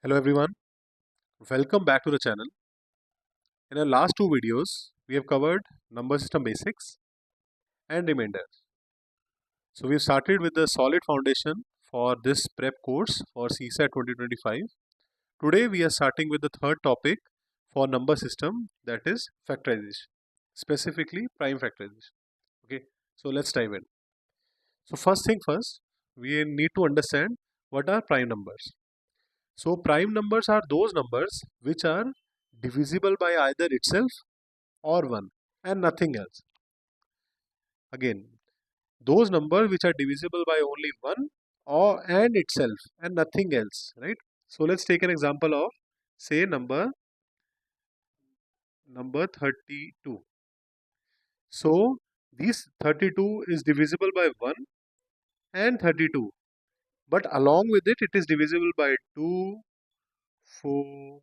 Hello everyone, welcome back to the channel. In our last two videos, we have covered number system basics and remainders. So we've started with the solid foundation for this prep course for CSAT 2025. Today we are starting with the third topic for number system, that is factorization, specifically prime factorization. Okay, so let's dive in. So first thing first, we need to understand what are prime numbers. So prime numbers are those numbers which are divisible by either itself or 1 and nothing else. Again, those numbers which are divisible by only 1 or and itself and nothing else, right? So let's take an example of, say, number 32. So this 32 is divisible by 1 and 32, but along with it, it is divisible by 2, 4,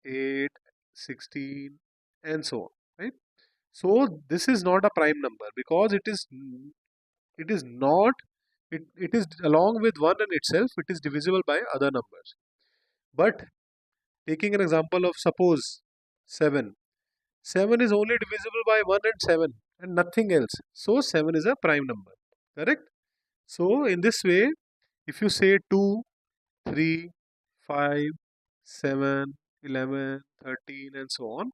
8, 16, and so on, right? So this is not a prime number because it is not it is along with 1 and itself, it is divisible by other numbers. But taking an example of, suppose, 7. 7 is only divisible by 1 and 7 and nothing else. So 7 is a prime number. Correct? So in this way, if you say 2, 3, 5, 7, 11, 13, and so on,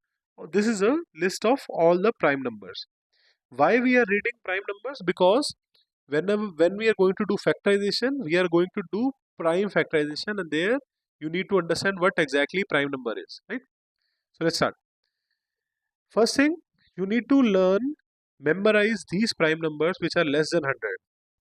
this is a list of all the prime numbers. Why we are reading prime numbers? Because when we are going to do factorization, we are going to do prime factorization, and there you need to understand what exactly prime number is, right? So let's start. First thing, you need to memorize these prime numbers which are less than 100.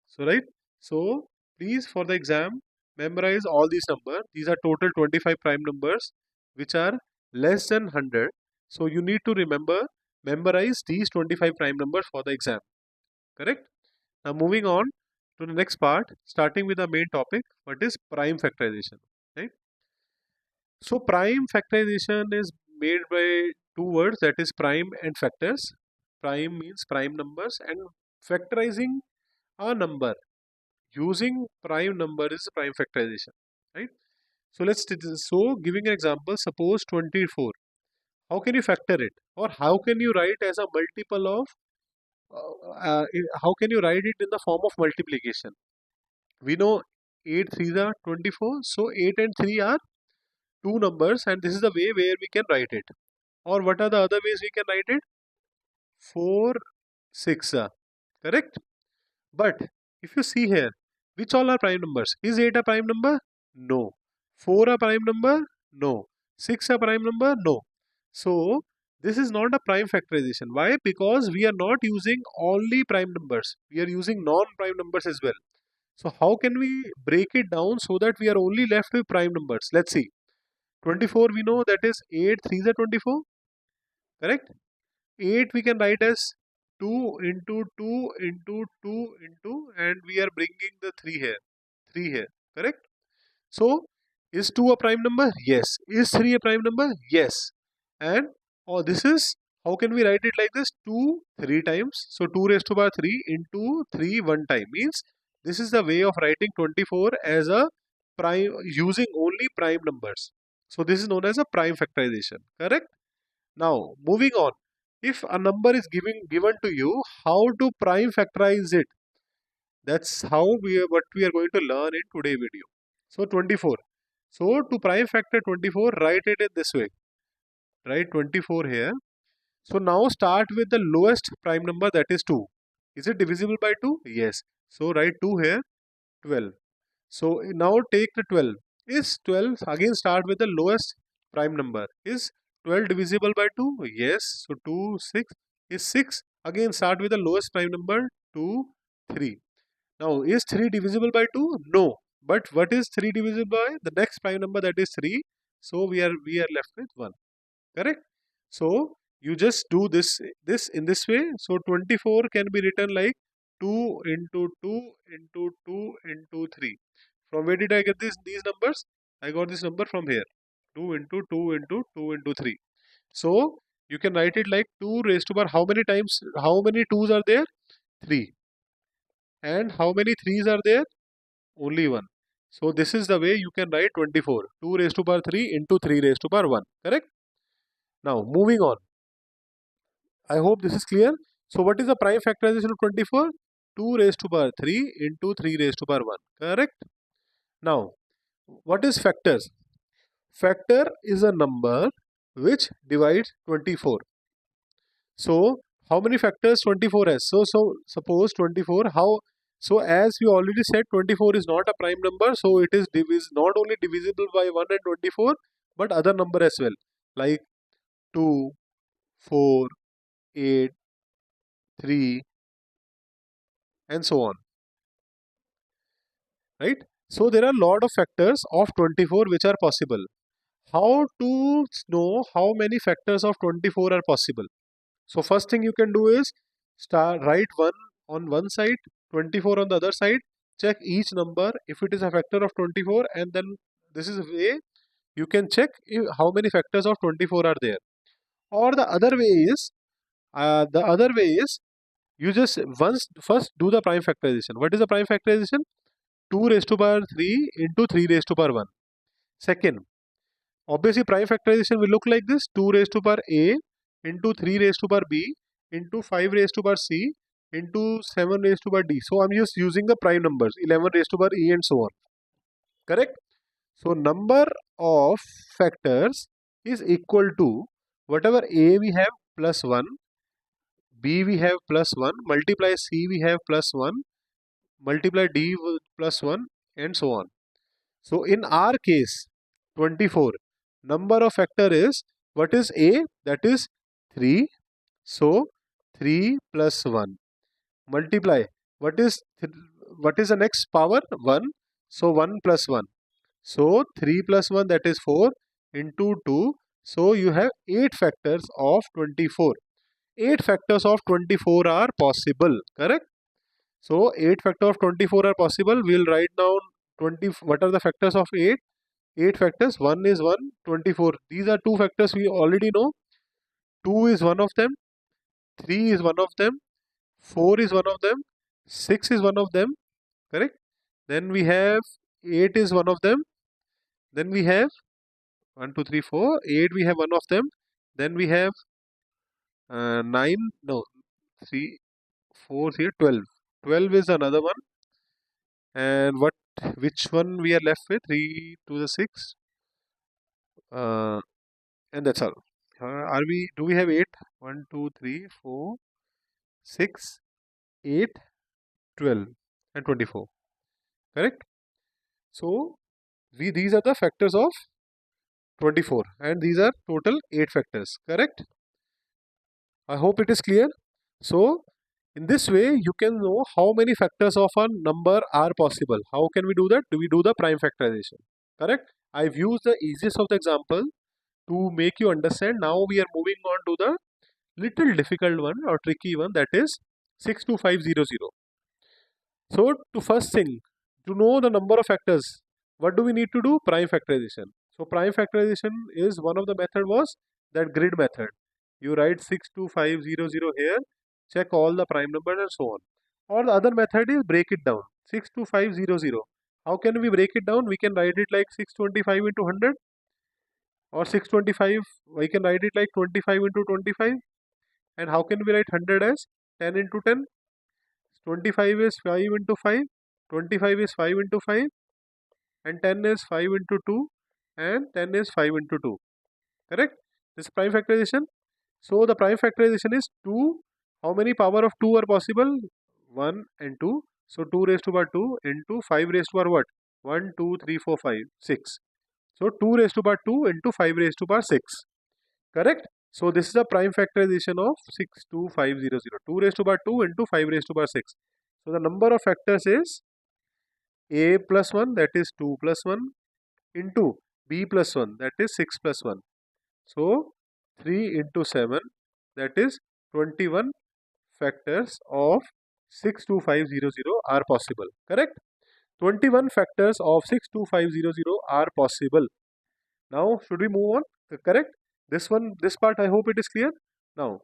So right, so please, for the exam, memorize all these numbers. These are total 25 prime numbers which are less than 100. So you need to memorize these 25 prime numbers for the exam. Correct? Now moving on to the next part, starting with the main topic, what is prime factorization, right? So prime factorization is made by two words, that is prime and factors. Prime means prime numbers, and factorizing a number using prime number is prime factorization, right? So so giving an example, suppose 24. How can you factor it, or how can you write as a multiple of how can you write it in the form of multiplication? We know 8 3s are 24, so 8 and 3 are two numbers, and this is the way where we can write it. Or what are the other ways we can write it? 4 6 correct. But if you see here, which all are prime numbers? Is 8 a prime number? No. 4 a prime number? No. 6 a prime number? No. So this is not a prime factorization. Why? Because we are not using only prime numbers, we are using non-prime numbers as well. So how can we break it down so that we are only left with prime numbers? Let's see. 24, we know that is 8 3s are 24, correct? 8 we can write as 2 into 2 into 2 into, and we are bringing the 3 here, 3 here, correct? So is 2 a prime number? Yes. Is 3 a prime number? Yes. And this is, how can we write it like this? 2 3 times. So 2 raised to power 3 into 3 one time, means this is the way of writing 24 as a prime using only prime numbers. So this is known as a prime factorization, correct? Now moving on, if a number is given to you, how to prime factorize it? That's what we are going to learn in today's video. So 24. So to prime factor 24, write it in this way. Write 24 here. So now start with the lowest prime number, that is 2. Is it divisible by 2? Yes. So write 2 here, 12. So now take the 12. Is 12, again start with the lowest prime number. Is 12 divisible by 2? Yes. So 2, 6. Is 6? Again start with the lowest prime number, 2, 3. Now is 3 divisible by 2? No. But what is 3 divisible by? The next prime number, that is 3. So we are left with 1. Correct? So you just do this in this way. So 24 can be written like 2 into 2 into 2 into 3. From where did I get these numbers? I got this number from here. 2 into 2 into 2 into 3. So you can write it like 2 raised to power, how many times, how many 2's are there? 3. And how many 3's are there? Only 1. So this is the way you can write 24. 2 raised to power 3 into 3 raised to power 1. Correct? Now moving on. I hope this is clear. So what is the prime factorization of 24? 2 raised to power 3 into 3 raised to power 1. Correct? Now, what is factors? Factor is a number which divides 24. So, how many factors 24 has? So suppose 24, so as we already said, 24 is not a prime number, so it is not only divisible by 1 and 24, but other number as well, like 2, 4, 8, 3, and so on, right? So there are a lot of factors of 24 which are possible. How to know how many factors of 24 are possible? So first thing you can do is write 1 on one side, 24 on the other side, check each number if it is a factor of 24, and then this is a way you can check how many factors of 24 are there. Or the other way is you just first do the prime factorization. What is the prime factorization? 2 raised to power 3 into 3 raised to power 1. Second, obviously prime factorization will look like this: 2 raised to power a into 3 raised to power b into 5 raised to power c into 7 raised to power d. So I'm just using the prime numbers, 11 raised to power e and so on. Correct? So number of factors is equal to whatever a we have plus 1, b we have plus 1, multiply c we have plus 1, multiply d plus 1, and so on. So in our case, 24, number of factor is, what is a? That is 3. So 3 plus 1. Multiply. What is the next power? 1. So 1 plus 1. So 3 plus 1, that is 4 into 2. So you have 8 factors of 24. 8 factors of 24 are possible. Correct? So 8 factors of 24 are possible. We will write down 20. What are the factors of 8? 8 factors. 1 is 1, 24. These are 2 factors we already know. 2 is one of them. 3 is one of them. 4 is one of them. 6 is one of them. Correct? Then we have 8 is one of them. Then we have 1, 2, 3, 4. 8 we have one of them. Then we have 9. No, 3, 4 here. 12. 12 is another one. And which one we are left with? 3 to the 6. And that's all. Do we have 8? 1, 2, 3, 4, 6, 8, 12, and 24. Correct? So these are the factors of 24, and these are total 8 factors. Correct? I hope it is clear. So in this way you can know how many factors of a number are possible. How can we do that? Do we do the prime factorization? Correct? I've used the easiest of the example to make you understand. Now we are moving on to the little difficult one or tricky one, that is 62500. So to first thing, to know the number of factors, what do we need to do? Prime factorization. So prime factorization is one of the method was that grid method. You write 62500 here, check all the prime numbers and so on. Or the other method is break it down. 62500. How can we break it down? We can write it like 625 into 100, or 625, we can write it like 25 into 25. And how can we write 100 as 10 into 10? 25 is 5 into 5, 25 is 5 into 5, and 10 is 5 into 2, and 10 is 5 into 2. Correct? This is prime factorization. So the prime factorization is 2. How many power of 2 are possible? 1 and 2. So 2 raised to power 2 into 5 raised to power what? 1, 2, 3, 4, 5, 6. So 2 raised to power 2 into 5 raised to power 6. Correct? So this is the prime factorization of 62500. 2 raised to power 2 into 5 raised to power 6. So the number of factors is a plus 1, that is 2 plus 1, into b plus 1, that is 6 plus 1. So 3 into 7, that is 21 factors of 62500 are possible. Correct? 21 factors of 62500 are possible. Now should we move on? Correct? This part I hope it is clear. Now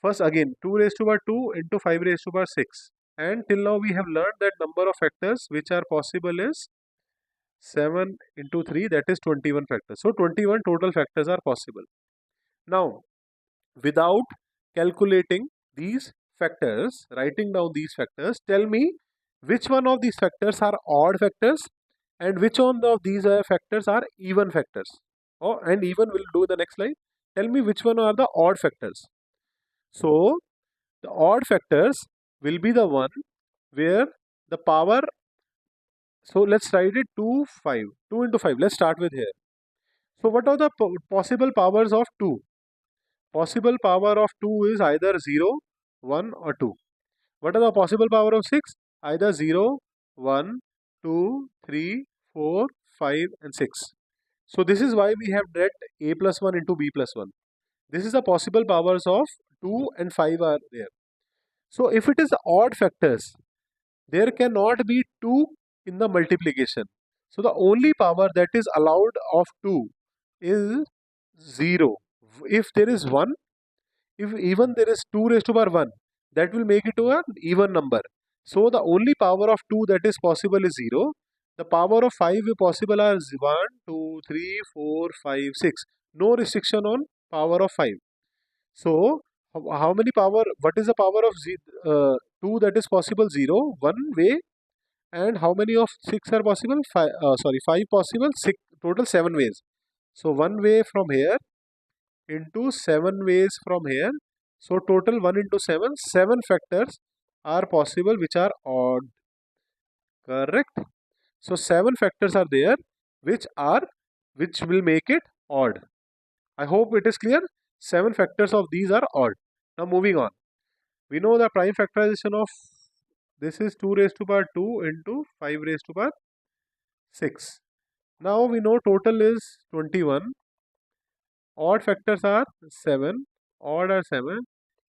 first again 2 raised to power 2 into 5 raised to power 6. And till now we have learned that number of factors which are possible is 7 into 3, that is 21 factors. So 21 total factors are possible. Now, without calculating these factors, writing down these factors, tell me which one of these factors are odd factors and which one of these factors are even factors. Oh, and even we'll do the next slide. Tell me which one are the odd factors. So, the odd factors will be the one where the power, so let's write it 2, 5. 2 into 5. Let's start with here. So, what are the possible powers of 2? Possible power of 2 is either 0, 1 or 2. What are the possible power of 6? Either 0, 1, 2, 3, 4, 5 and 6. So this is why we have read a plus 1 into b plus 1. This is the possible powers of 2 and 5 are there. So if it is odd factors, there cannot be 2 in the multiplication. So the only power that is allowed of 2 is 0. If there is 1, if even there is 2 raised to power 1, that will make it to an even number. So the only power of 2 that is possible is 0. The power of 5 possible are 1, 2, 3, 4, 5, 6. No restriction on power of 5. So how many power, what is the power of 2 that is possible? 0, 1 way. And how many of 6 are possible? 5 possible, 6, total 7 ways. So 1 way from here into 7 ways from here. So total 1 into 7, 7 factors are possible which are odd. Correct? So 7 factors are there which will make it odd. I hope it is clear. 7 factors of these are odd. Now moving on. We know the prime factorization of this is 2 raised to power 2 into 5 raised to power 6. Now we know total is 21. Odd factors are 7. Odd are 7.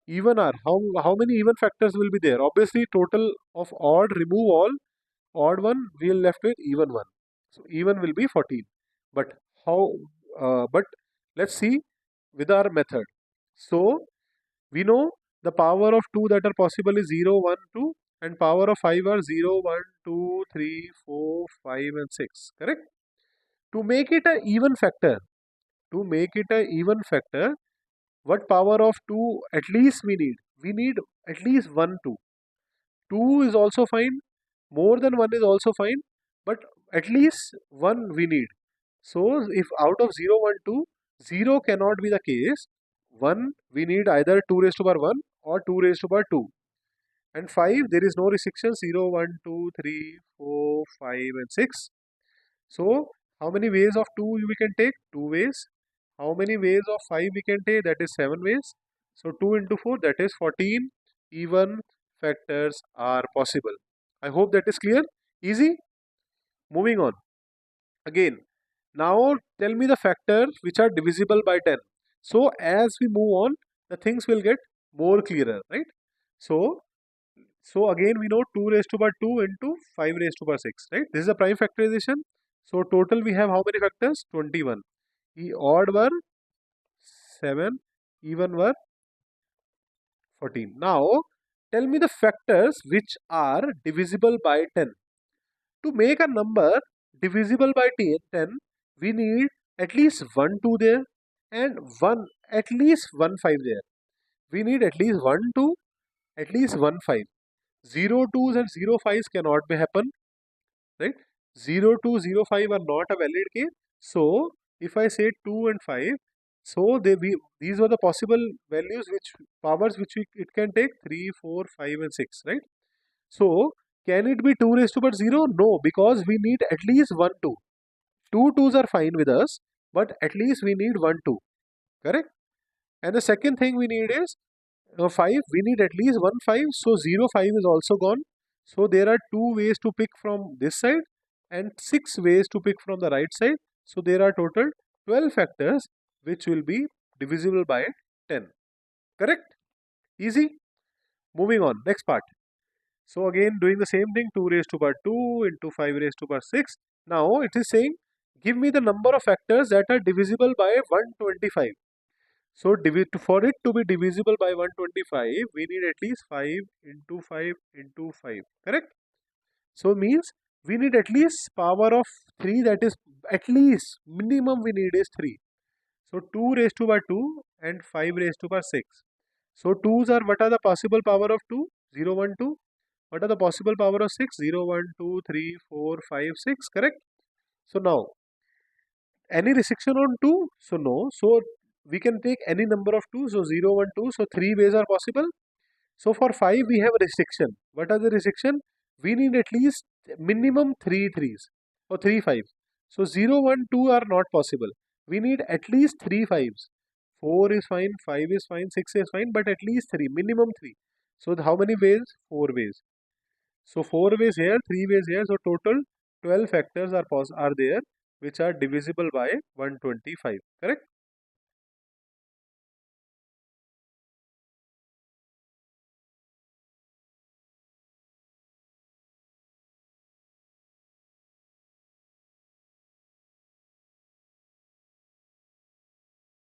Even are, how many even factors will be there? Obviously total of odd, remove all odd one, we will left with even one. So even will be 14. But how, but let's see with our method. So we know the power of 2 that are possible is 0, 1, 2 and power of 5 are 0, 1, 2, 3, 4, 5 and 6. Correct? To make it a even factor, to make it a even factor, what power of 2 at least we need? We need at least 1, 2. 2 is also fine, more than 1 is also fine, but at least 1 we need. So if out of 0, 1, 2, 0 cannot be the case, 1 we need either 2 raised to power 1 or 2 raised to power 2. And 5 there is no restriction, 0, 1, 2, 3, 4, 5 and 6. So how many ways of 2 we can take? 2 ways. How many ways of 5 we can take? That is 7 ways. So 2 into 4, that is 14 even factors are possible. I hope that is clear. Easy. Moving on. Again, now tell me the factors which are divisible by 10. So as we move on, the things will get more clearer, right? So again we know 2 raised to power 2 into 5 raised to power 6, right? This is the prime factorization. So total we have how many factors? 21. Odd were 7, even were 14. Now tell me the factors which are divisible by 10. To make a number divisible by 10, we need at least 1 2 there and at least 1 5 there. We need at least 1 2, at least 1 5. 0 2s and 0 5s cannot be happen, right? 0 2 0 5 are not a valid case. So if I say 2 and 5, so these were the possible values which powers which it can take 3, 4, 5 and 6, right? So can it be 2 raised to power 0? No, because we need at least 1 2. 2 2s are fine with us, but at least we need 1 2. Correct? And the second thing we need is 5. We need at least 1 5. So 0 5 is also gone. So there are 2 ways to pick from this side and 6 ways to pick from the right side. So there are total 12 factors which will be divisible by 10. Correct? Easy? Moving on. Next part. So again doing the same thing, 2 raised to power 2 into 5 raised to power 6. Now it is saying give me the number of factors that are divisible by 125. So for it to be divisible by 125, we need at least 5 into 5 into 5. Correct? So means we need at least power of 3, that is at least minimum we need is 3. So 2 raised to by 2 and 5 raised to by 6. So 2's are, what are the possible power of 2? 0, 1, 2. What are the possible power of 6? 0, 1, 2, 3, 4, 5, 6, correct? So now, any restriction on 2? So no. So we can take any number of 2. So 0, 1, 2. So 3 ways are possible. So for 5 we have a restriction. What are the restriction? We need at least minimum 3 threes or 3 fives. So 0, 1, 2 are not possible. We need at least 3 fives. 4 is fine, 5 is fine, 6 is fine, but at least 3, minimum 3. So how many ways? 4 ways. So 4 ways here, 3 ways here. So total 12 factors are there which are divisible by 125. Correct?